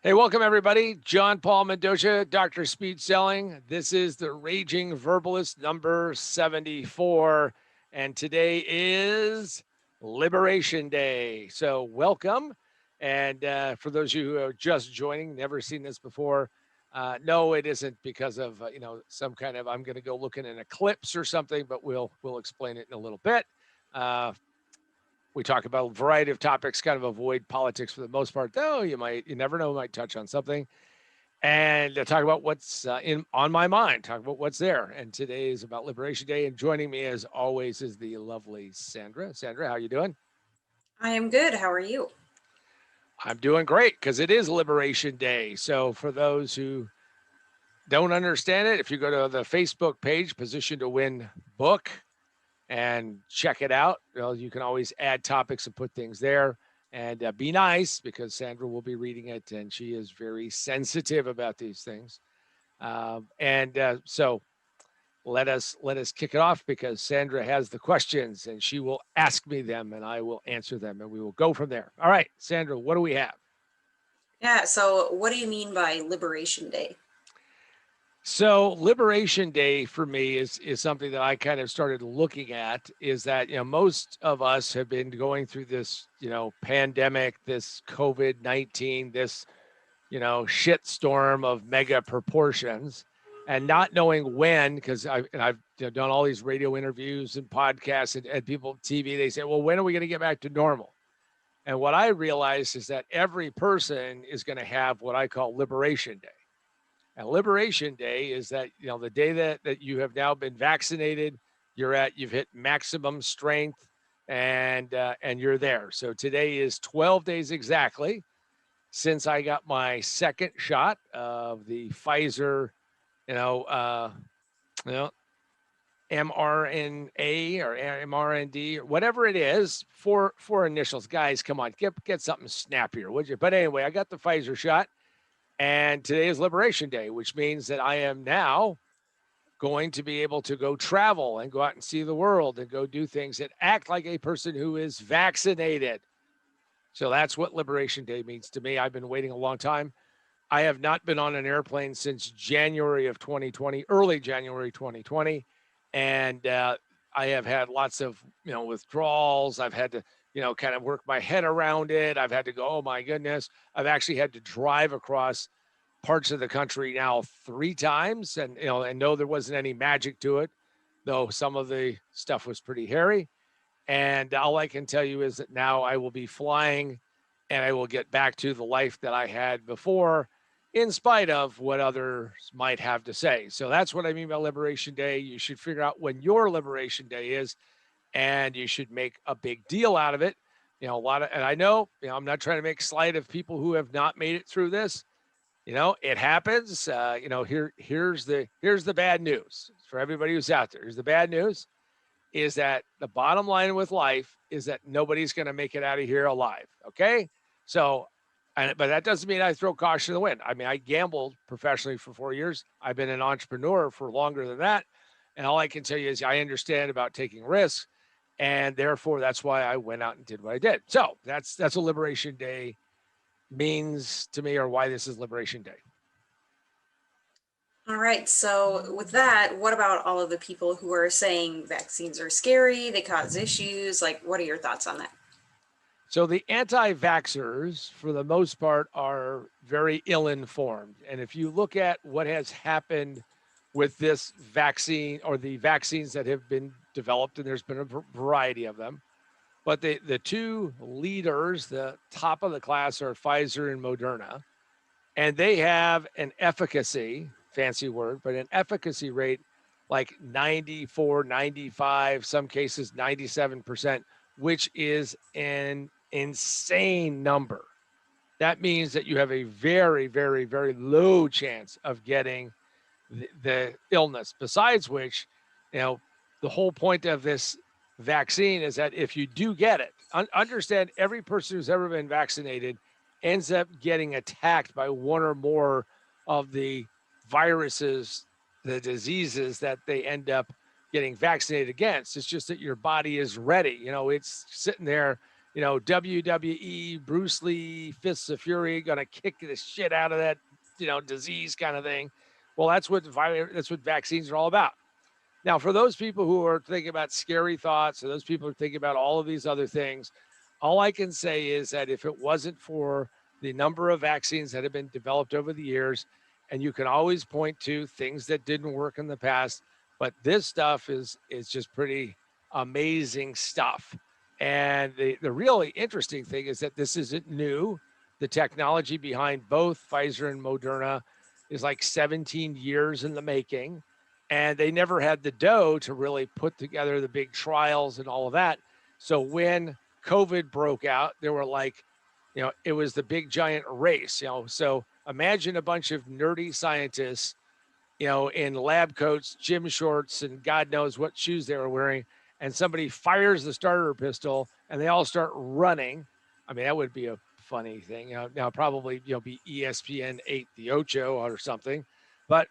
Hey, welcome everybody. John Paul Mendoza, Dr. Speed Selling. This is the Raging Verbalist number 74. And today is Liberation Day. So welcome. And for those of you who are just joining, never seen this before, no, it isn't because of, some kind of, I'm going to go look at an eclipse or something, but we'll explain it in a little bit. We talk about a variety of topics, kind of avoid politics for the most part, though you never know, might touch on something. And talk about what's on my mind, talk about what's there. And today is about Liberation Day. And joining me, as always, is the lovely Sandra. Sandra, how you doing? I am good. How are you? I'm doing great because it is Liberation Day. So for those who don't understand it, if you go to the Facebook page, Position to Win book, and check it out. You can always add topics and put things there. And be nice because Sandra will be reading it, and she is very sensitive about these things. So let us kick it off because Sandra has the questions, and she will ask me them, and I will answer them, and we will go from there. All right, Sandra, what do we have? Yeah, so what do you mean by Liberation Day? So Liberation Day for me is something that I kind of started looking at is that, most of us have been going through this, pandemic, this COVID-19, this, shitstorm of mega proportions and not knowing when, because I've done all these radio interviews and podcasts and people TV, they say, well, when are we going to get back to normal? And what I realized is that every person is going to have what I call Liberation Day. And Liberation Day is that, the day that you have now been vaccinated, you've hit maximum strength and you're there. So today is 12 days exactly since I got my second shot of the Pfizer, you know, uh, you know, mRNA or mRND or whatever it is, four initials. Guys, come on, get something snappier, would you? But anyway, I got the Pfizer shot. And today is Liberation Day, which means that I am now going to be able to go travel and go out and see the world and go do things that act like a person who is vaccinated. So that's what Liberation Day means to me. I've been waiting a long time. I have not been on an airplane since January of 2020, early January 2020. And I have had lots of, withdrawals. I've had to, kind of work my head around it. I've had to go, oh my goodness. I've actually had to drive across parts of the country now 3 times and know there wasn't any magic to it, though some of the stuff was pretty hairy. And all I can tell you is that now I will be flying and I will get back to the life that I had before in spite of what others might have to say. So that's what I mean by Liberation Day. You should figure out when your Liberation Day is and you should make a big deal out of it. And I know, I'm not trying to make slight of people who have not made it through this. It happens. Here's the bad news for everybody who's out there. Here's the bad news is that the bottom line with life is that nobody's going to make it out of here alive. Okay. So, but that doesn't mean I throw caution to the wind. I mean, I gambled professionally for 4 years. I've been an entrepreneur for longer than that. And all I can tell you is I understand about taking risks. And therefore, that's why I went out and did what I did. So that's a Liberation Day means to me, or why this is Liberation Day. All right, so with that, what about all of the people who are saying vaccines are scary, they cause issues? Like, what are your thoughts on that? So the anti-vaxxers, for the most part, are very ill-informed. And if you look at what has happened with this vaccine or the vaccines that have been developed, and there's been a variety of them, but the two leaders, the top of the class, are Pfizer and Moderna, and they have an efficacy, fancy word, but an efficacy rate like 94, 95, some cases 97%, which is an insane number. That means that you have a very, very, very low chance of getting the illness. Besides which, the whole point of this vaccine is that if you do get it, understand every person who's ever been vaccinated ends up getting attacked by one or more of the viruses, the diseases that they end up getting vaccinated against. It's just that your body is ready. It's sitting there WWE, Bruce Lee, Fists of Fury, going to kick the shit out of that, disease kind of thing. Well, that's what vaccines are all about. Now, for those people who are thinking about scary thoughts, or those people who are thinking about all of these other things, all I can say is that if it wasn't for the number of vaccines that have been developed over the years, and you can always point to things that didn't work in the past, but this stuff is just pretty amazing stuff. And the really interesting thing is that this isn't new. The technology behind both Pfizer and Moderna is like 17 years in the making, and they never had the dough to really put together the big trials and all of that. So when COVID broke out, there were like, it was the big giant race, So imagine a bunch of nerdy scientists, in lab coats, gym shorts, and God knows what shoes they were wearing. And somebody fires the starter pistol and they all start running. I mean, that would be a funny thing. Now probably, be ESPN 8 the Ocho or something. But,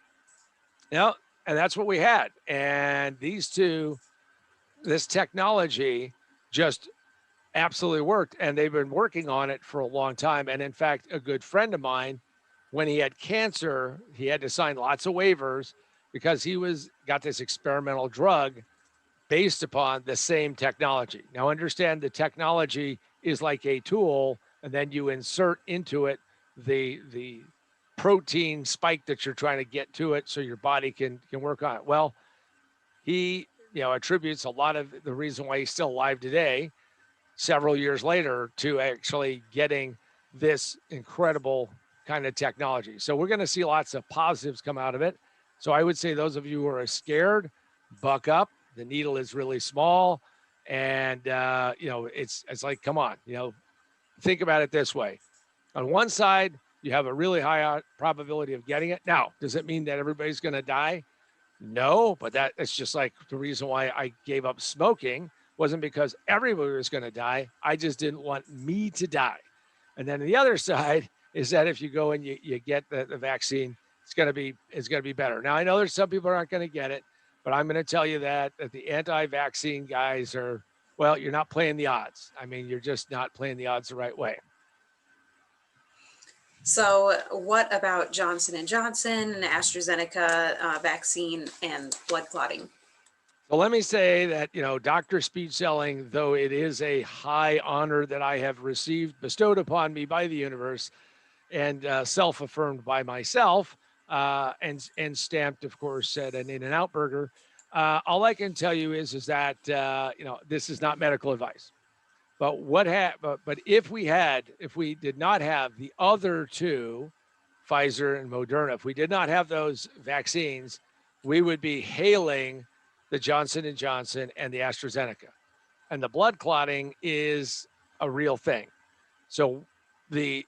you know, and that's what we had. And this technology just absolutely worked. And they've been working on it for a long time. And in fact, a good friend of mine, when he had cancer, he had to sign lots of waivers because he got this experimental drug based upon the same technology. Now, understand the technology is like a tool, and then you insert into it the protein spike that you're trying to get to it so your body can work on it. Well, he attributes a lot of the reason why he's still alive today several years later to actually getting this incredible kind of technology. So we're going to see lots of positives come out of it. So I would say those of you who are scared, buck up. The needle is really small, and it's like, come on, think about it this way. On one side, you have a really high probability of getting it. Now, does it mean that everybody's going to die? No, but that's just like the reason why I gave up smoking wasn't because everybody was going to die. I just didn't want me to die. And then the other side is that if you go and you get the vaccine, it's going to be better. Now, I know there's some people who aren't going to get it, but I'm going to tell you that the anti-vaccine guys well, you're not playing the odds. I mean, you're just not playing the odds the right way. So what about Johnson and Johnson, AstraZeneca vaccine, and blood clotting? So let me say that, Dr. Speed Selling, though it is a high honor that I have received, bestowed upon me by the universe, and self-affirmed by myself, and stamped, of course, at an In-N-Out burger. All I can tell you is that this is not medical advice. But but if we did not have the other two, Pfizer and Moderna, if we did not have those vaccines, we would be hailing the Johnson and Johnson and the AstraZeneca. And the blood clotting is a real thing. So the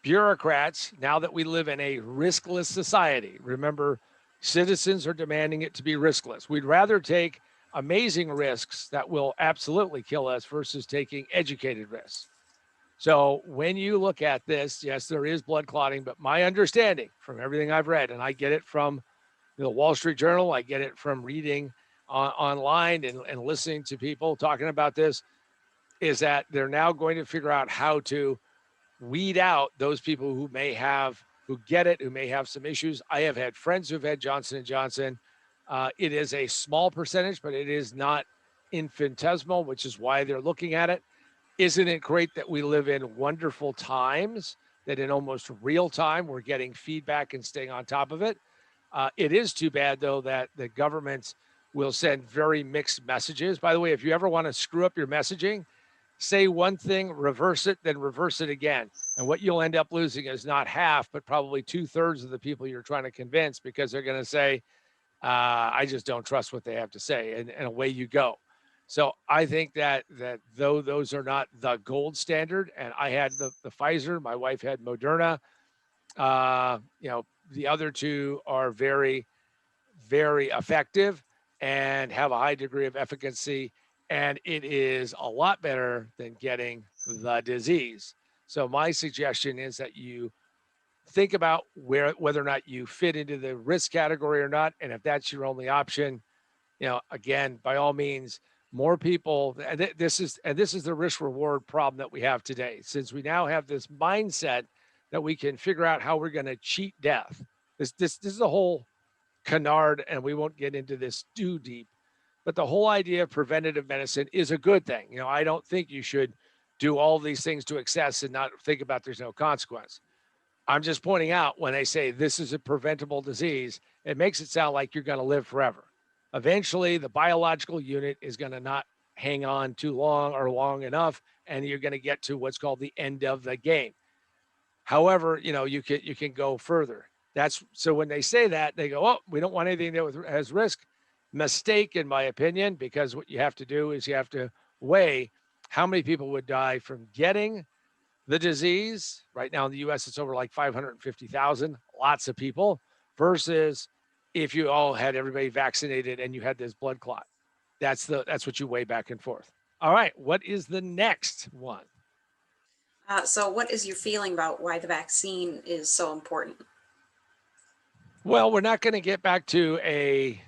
bureaucrats, now that we live in a riskless society, remember, citizens are demanding it to be riskless. We'd rather take amazing risks that will absolutely kill us versus taking educated risks. So when you look at this, yes, there is blood clotting, but my understanding from everything I've read, and I get it from the Wall Street Journal, I get it from reading online and listening to people talking about this, is that they're now going to figure out how to weed out those people who get it, who may have some issues. I have had friends who've had Johnson and Johnson. It is a small percentage, but it is not infinitesimal, which is why they're looking at it. Isn't it great that we live in wonderful times, that in almost real time we're getting feedback and staying on top of it? It is too bad, though, that the governments will send very mixed messages. By the way, if you ever want to screw up your messaging, say one thing, reverse it, then reverse it again. And what you'll end up losing is not half, but probably 2/3 of the people you're trying to convince, because they're going to say, I just don't trust what they have to say. And away you go. So I think that though those are not the gold standard, and I had the Pfizer, my wife had Moderna, the other two are very, very effective and have a high degree of efficacy. And it is a lot better than getting the disease. So my suggestion is that you think about whether or not you fit into the risk category or not. And if that's your only option, again, by all means, more people, and this is the risk reward problem that we have today. Since we now have this mindset that we can figure out how we're going to cheat death. This is a whole canard, and we won't get into this too deep. But the whole idea of preventative medicine is a good thing. I don't think you should do all these things to excess and not think about there's no consequence. I'm just pointing out when they say this is a preventable disease, it makes it sound like you're going to live forever. Eventually, the biological unit is going to not hang on too long or long enough, and you're going to get to what's called the end of the game. However, you can go further. That's so when they say that, they go, "Oh, we don't want anything that has risk." Mistake, in my opinion, because what you have to do is you have to weigh how many people would die from getting the disease. Right now in the US, it's over like 550,000, lots of people, versus if you all had everybody vaccinated and you had this blood clot. That's what you weigh back and forth. All right, what is the next one? So, what is your feeling about why the vaccine is so important? Well, we're not going to get back to a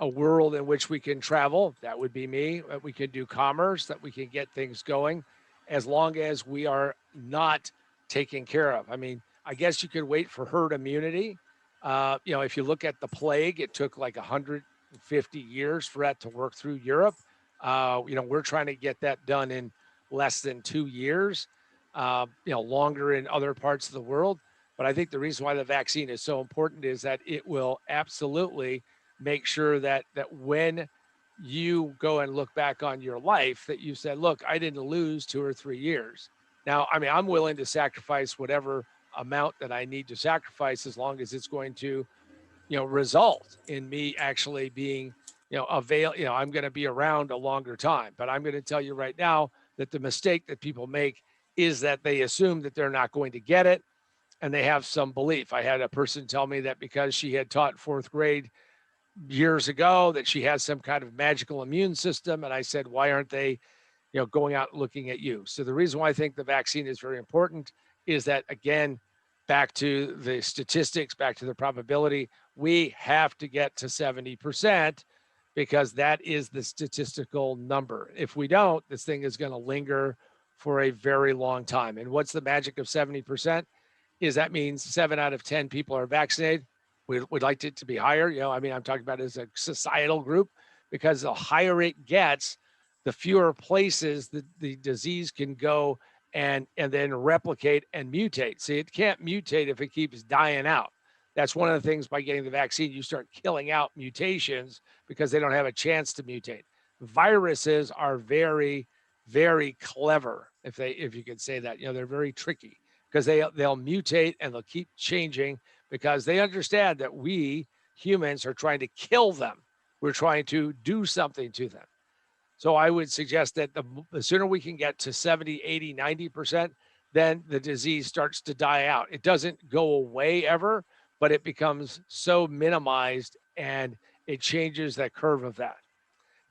world in which we can travel. That would be me. That we can do commerce, that we can get things going, as long as we are not taken care of. I mean, I guess you could wait for herd immunity. If you look at the plague, it took like 150 years for that to work through Europe. We're trying to get that done in less than 2 years. Longer in other parts of the world. But I think the reason why the vaccine is so important is that it will absolutely make sure that when you go and look back on your life, that you said, look, I didn't lose 2 or 3 years. Now, I mean, I'm willing to sacrifice whatever amount that I need to sacrifice, as long as it's going to, result in me actually being, I'm going to be around a longer time. But I'm going to tell you right now that the mistake that people make is that they assume that they're not going to get it, and they have some belief. I had a person tell me that because she had taught fourth grade years ago, that she has some kind of magical immune system. And I said, why aren't they, going out and looking at you? So the reason why I think the vaccine is very important is that, again, back to the statistics, back to the probability, we have to get to 70%, because that is the statistical number. If we don't, this thing is going to linger for a very long time. And what's the magic of 70%? Is that means 7 out of 10 people are vaccinated. We'd like it to be higher. I'm talking about it as a societal group, because the higher it gets, the fewer places the disease can go and then replicate and mutate. See, it can't mutate if it keeps dying out. That's one of the things by getting the vaccine, you start killing out mutations because they don't have a chance to mutate. Viruses are very, very clever, if you could say that. They're very tricky, because they'll mutate and they'll keep changing, because they understand that we humans are trying to kill them. We're trying to do something to them. So I would suggest that the sooner we can get to 70, 80, 90%, then the disease starts to die out. It doesn't go away ever, but it becomes so minimized, and it changes that curve of that.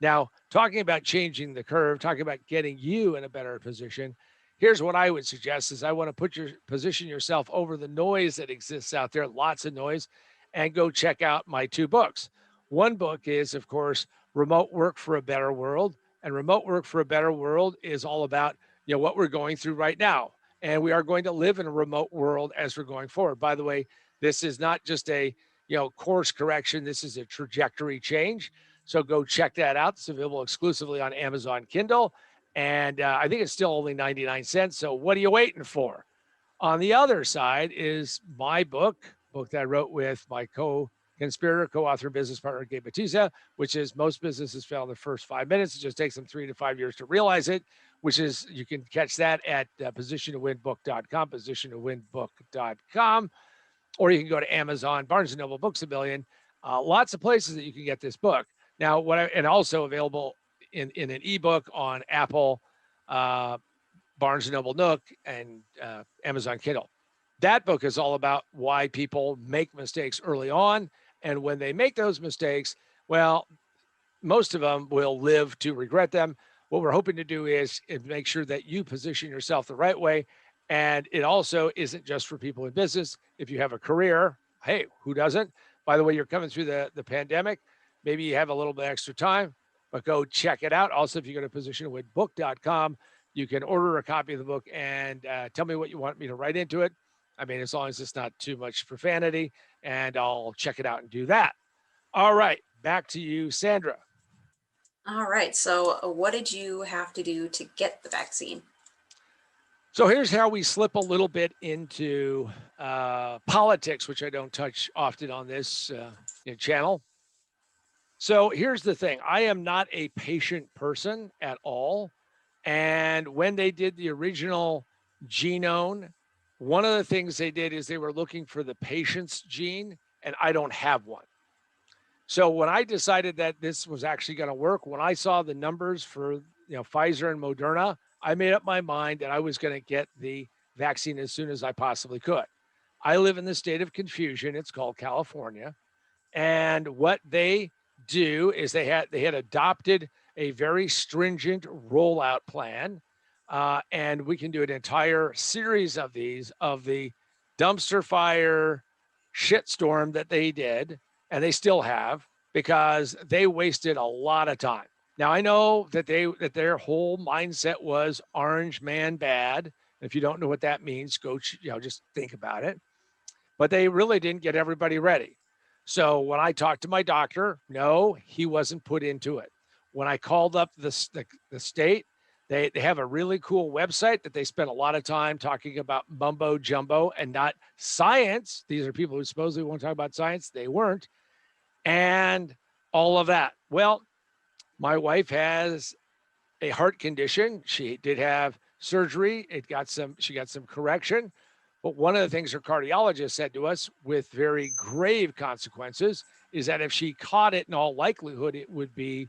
Now, talking about changing the curve, talking about getting you in a better position, here's what I would suggest: is I want to position yourself over the noise that exists out there, lots of noise, and go check out my 2 books. One book is, of course, Remote Work for a Better World. And Remote Work for a Better World is all about, what we're going through right now. And we are going to live in a remote world as we're going forward. By the way, this is not just a, course correction. This is a trajectory change. So go check that out. It's available exclusively on Amazon Kindle. And I think it's still only 99 cents. So what are you waiting for? On the other side is my book that I wrote with my co-conspirator, co-author, business partner, Gabe Batista, which is Most Businesses Fail in the First 5 Minutes. It just takes them 3 to 5 years to realize it, which is, you can catch that at positiontowinbook.com, positiontowinbook.com, or you can go to Amazon, Barnes and Noble, Books A Million, lots of places that you can get this book. Now, and also available in an ebook on Apple, Barnes and Noble Nook, and Amazon Kindle. That book is all about why people make mistakes early on, and when they make those mistakes, well, most of them will live to regret them. What we're hoping to do is make sure that you position yourself the right way. And it also isn't just for people in business. If you have a career, hey, who doesn't? By the way, you're coming through the pandemic. Maybe you have a little bit extra time. but go check it out. Also, if you go to positionwithbook.com, you can order a copy of the book and tell me what you want me to write into it. I mean, as long as it's not too much profanity, and I'll check it out and do that. All right, back to you, Sandra. All right. So, what did you have to do to get the vaccine? So here's how we slip a little bit into politics, which I don't touch often on this channel. So here's the thing. I am not a patient person at all. And when they did the original genome, one of the things they did is they were looking for the patient's gene, and I don't have one. So when I decided that this was actually going to work, when I saw the numbers for Pfizer and Moderna, I made up my mind that I was going to get the vaccine as soon as I possibly could. I live in the state of confusion. It's called California. And what they do is they had adopted a very stringent rollout plan, and we can do an entire series of these of the dumpster fire shitstorm that they did, and they still have, because they wasted a lot of time. Now I know that their whole mindset was orange man bad. If you don't know what that means, go just think about it. But they really didn't get everybody ready. So when I talked to my doctor, no, he wasn't put into it. When I called up the state, they have a really cool website that they spent a lot of time talking about mumbo jumbo and not science. These are people who supposedly want to talk about science. They weren't. And all of that. Well, my wife has a heart condition. She did have surgery. She got some correction. But one of the things her cardiologist said to us, with very grave consequences, is that if she caught it, in all likelihood, it would be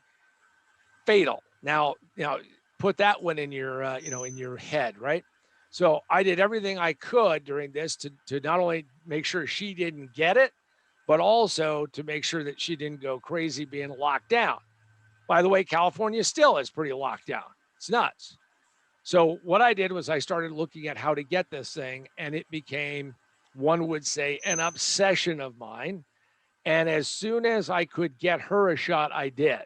fatal. Now, put that one in your, in your head, right? So I did everything I could during this to not only make sure she didn't get it, but also to make sure that she didn't go crazy being locked down. By the way, California still is pretty locked down. It's nuts. So what I did was I started looking at how to get this thing, and it became, one would say, an obsession of mine. And as soon as I could get her a shot, I did.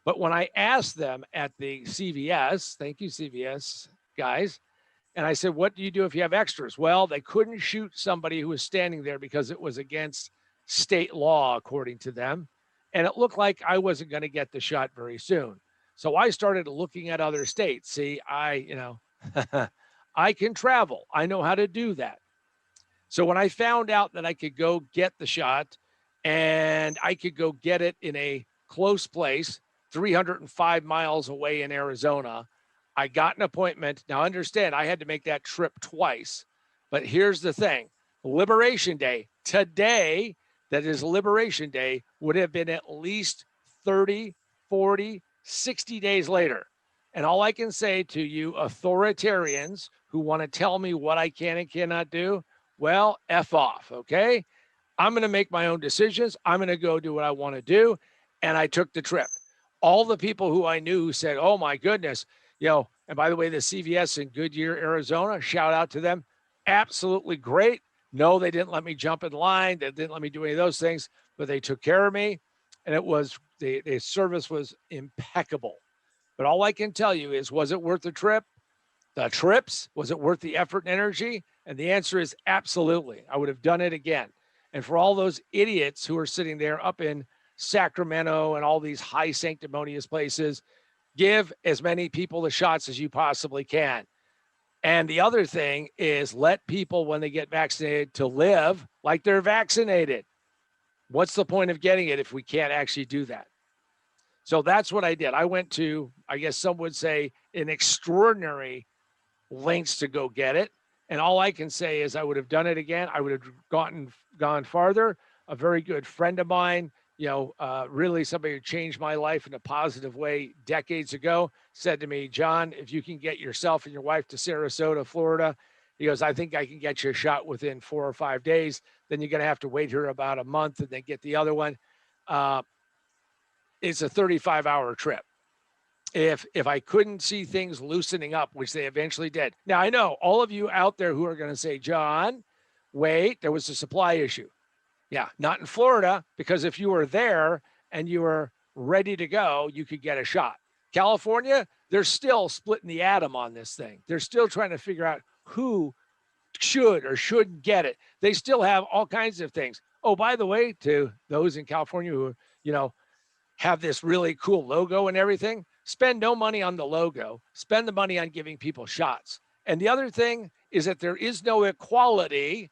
But when I asked them at the CVS, thank you, CVS guys, and I said, what do you do if you have extras? Well, they couldn't shoot somebody who was standing there because it was against state law, according to them. And it looked like I wasn't going to get the shot very soon. So I started looking at other states. See, I can travel. I know how to do that. So when I found out that I could go get the shot and I could go get it in a close place, 305 miles away in Arizona, I got an appointment. Now, understand, I had to make that trip twice. But here's the thing. Liberation Day, today, that is Liberation Day, would have been at least 30, 40, 60 days later. And all I can say to you authoritarians who want to tell me what I can and cannot do, well, F off, okay? I'm going to make my own decisions. I'm going to go do what I want to do. And I took the trip. All the people who I knew who said, oh my goodness, and by the way, the CVS in Goodyear, Arizona, shout out to them. Absolutely great. No, they didn't let me jump in line. They didn't let me do any of those things, but they took care of me. And it was, the service was impeccable. But all I can tell you is, was it worth the trip? The trips? Was it worth the effort and energy? And the answer is absolutely. I would have done it again. And for all those idiots who are sitting there up in Sacramento and all these high sanctimonious places, give as many people the shots as you possibly can. And the other thing is, let people, when they get vaccinated, to live like they're vaccinated. What's the point of getting it if we can't actually do that? So that's what I did. I went to, I guess some would say, an extraordinary lengths to go get it. And all I can say is I would have done it again. I would have gone farther. A very good friend of mine, really somebody who changed my life in a positive way decades ago, said to me, John, if you can get yourself and your wife to Sarasota, Florida, he goes, I think I can get you a shot within 4 or 5 days. Then you're going to have to wait here about a month and then get the other one. It's a 35-hour trip. If I couldn't see things loosening up, which they eventually did. Now, I know all of you out there who are going to say, John, wait, there was a supply issue. Yeah, not in Florida, because if you were there and you were ready to go, you could get a shot. California, they're still splitting the atom on this thing. They're still trying to figure out who should or shouldn't get it. They still have all kinds of things. Oh, by the way, to those in California who, you know, have this really cool logo and everything, spend no money on the logo, spend the money on giving people shots. And the other thing is that there is no equality.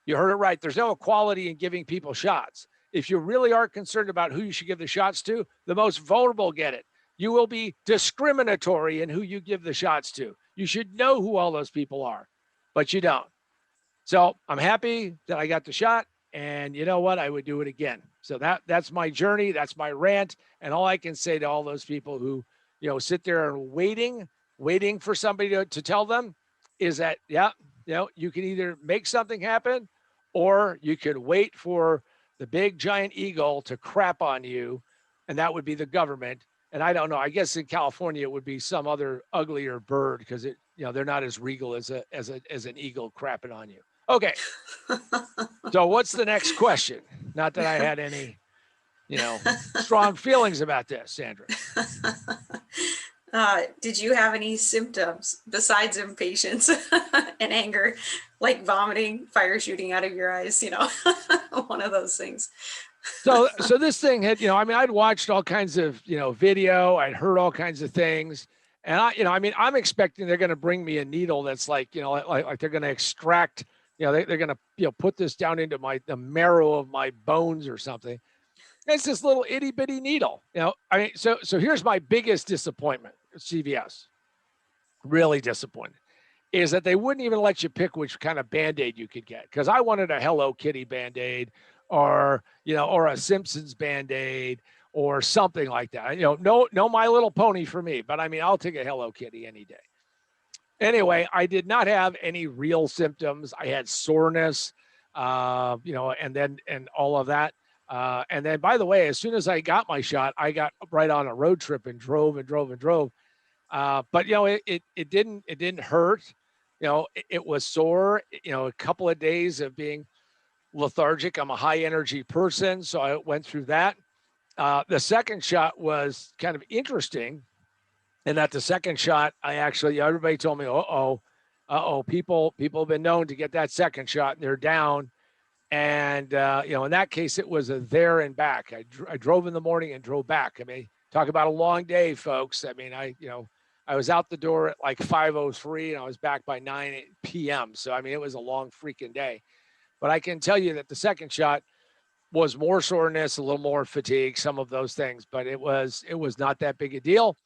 You heard it right. There's no equality in giving people shots. If you really are concerned about who you should give the shots to, the most vulnerable get it. You will be discriminatory in who you give the shots to. You should know who all those people are, but you don't. So I'm happy that I got the shot. And you know what? I would do it again. So that's my journey. That's my rant. And all I can say to all those people who, you know, sit there and waiting for somebody to tell them is that, yeah, you know, you can either make something happen or you could wait for the big giant eagle to crap on you. And that would be the government. And I don't know. I guess in California it would be some other uglier bird because it, you know, they're not as regal as an eagle crapping on you. Okay. So what's the next question? Not that I had any, you know, strong feelings about this, Sandra. Did you have any symptoms besides impatience and anger, like vomiting, fire shooting out of your eyes, you know, one of those things? So this thing had, you know, I mean, I'd watched all kinds of, you know, video, I'd heard all kinds of things. And I'm expecting they're going to bring me a needle that's like, you know, like they're going to extract, you know, they're going to, you know, put this down into the marrow of my bones or something. It's this little itty bitty needle, you know. I mean, so here's my biggest disappointment at CVS. Really disappointed is that they wouldn't even let you pick which kind of Band-Aid you could get. Because I wanted a Hello Kitty Band-Aid or, you know, or a Simpsons Band-Aid or something like that. You know, no My Little Pony for me, but I mean, I'll take a Hello Kitty any day. Anyway, I did not have any real symptoms. I had soreness, you know, and all of that. And then, by the way, as soon as I got my shot, I got right on a road trip and drove. But you know, it didn't hurt. You know, it was sore. You know, a couple of days of being lethargic. I'm a high energy person, so I went through that. The second shot was kind of interesting, in that the second shot, everybody told me, people have been known to get that second shot and they're down. And, you know, in that case, it was a there and back. I drove in the morning and drove back. I mean, talk about a long day, folks. I mean, I was out the door at like 5:03 and I was back by 9 p.m. So, I mean, it was a long freaking day. But I can tell you that the second shot was more soreness, a little more fatigue, some of those things. But it was not that big a deal.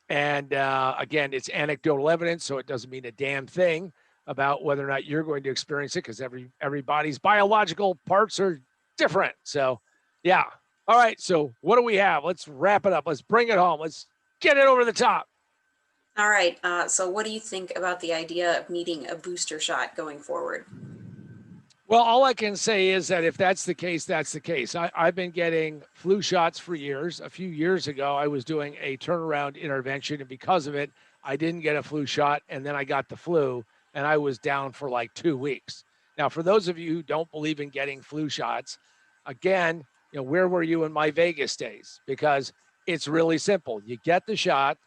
And again, it's anecdotal evidence, so it doesn't mean a damn thing about whether or not you're going to experience it because everybody's biological parts are different. So, yeah. All right. So, what do we have? Let's wrap it up. Let's bring it home. Let's get it over the top. All right. So, what do you think about the idea of needing a booster shot going forward? Well, all I can say is that if that's the case, that's the case. I've been getting flu shots for years. A few years ago, I was doing a turnaround intervention, and because of it, I didn't get a flu shot, and then I got the flu, and I was down for like 2 weeks. Now, for those of you who don't believe in getting flu shots, again, you know, where were you in my Vegas days? Because it's really simple. You get the shot,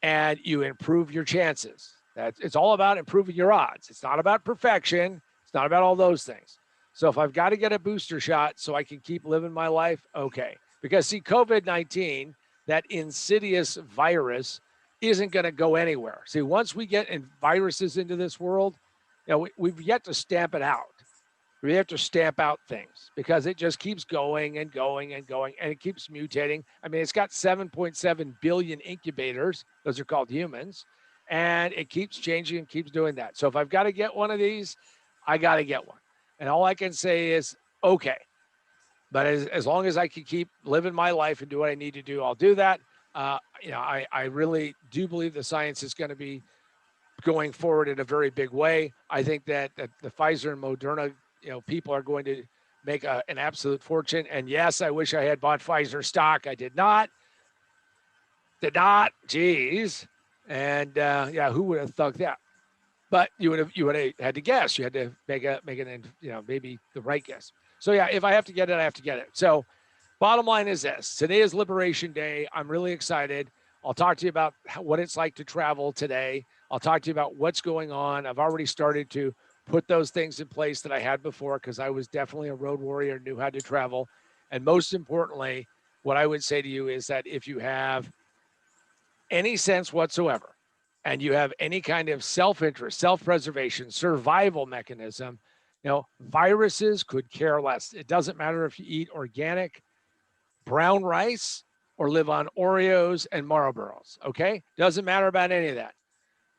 and you improve your chances. It's all about improving your odds. It's not about perfection. It's not about all those things. So if I've got to get a booster shot so I can keep living my life, okay. Because see, COVID-19, that insidious virus, isn't going to go anywhere. See, once we get viruses into this world, you know, we've yet to stamp it out. We have to stamp out things because it just keeps going and going and going, and it keeps mutating. I mean, it's got 7.7 billion incubators. Those are called humans. And it keeps changing and keeps doing that. So if I've got to get one of these, I got to get one. And all I can say is, okay. But as long as I can keep living my life and do what I need to do, I'll do that. You know, I really do believe the science is going to be going forward in a very big way. I think that the Pfizer and Moderna, you know, people are going to make an absolute fortune. And yes, I wish I had bought Pfizer stock. I did not. Geez. And yeah, who would have thought that? But you would have had to guess. You had to make an, you know, maybe the right guess. So yeah, if I have to get it, I have to get it. So Bottom line is this: today is Liberation Day. I'm really excited. I'll talk to you about what it's like to travel today. I'll talk to you about what's going on. I've already started to put those things in place that I had before because I was definitely a road warrior, knew how to travel. And most importantly, what I would say to you is that if you have any sense whatsoever and you have any kind of self-interest, self-preservation, survival mechanism, viruses could care less. It doesn't matter if you eat organic brown rice or live on Oreos and Marlboros. Okay. Doesn't matter about any of that.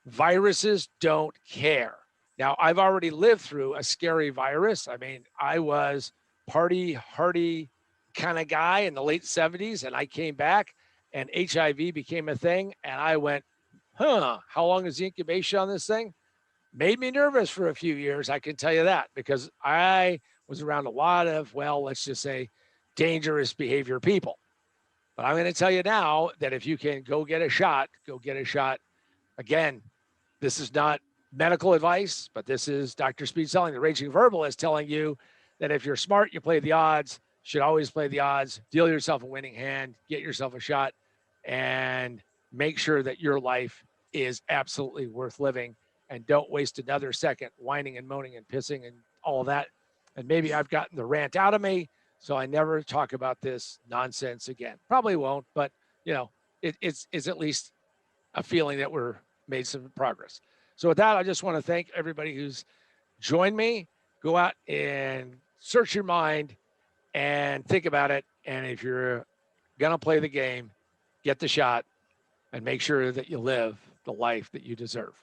Viruses don't care. Now, I've already lived through a scary virus. I mean, I was party hardy kind of guy in the late 70s, and I came back and HIV became a thing. And I went, how long is the incubation on this thing? Made me nervous for a few years. I can tell you that because I was around a lot of, well, let's just say dangerous behavior people. But I'm going to tell you now that if you can go get a shot, go get a shot. Again, this is not medical advice, but this is Dr. Speed Selling, the Raging Verbalist, telling you that if you're smart, you play the odds, should always play the odds, deal yourself a winning hand, get yourself a shot, and make sure that your life is absolutely worth living. And don't waste another second whining and moaning and pissing and all of that. And maybe I've gotten the rant out of me, so I never talk about this nonsense again. Probably won't, but it's at least a feeling that we're made some progress. So with that, I just want to thank everybody who's joined me. Go out and search your mind and think about it. And if you're going to play the game, get the shot and make sure that you live the life that you deserve.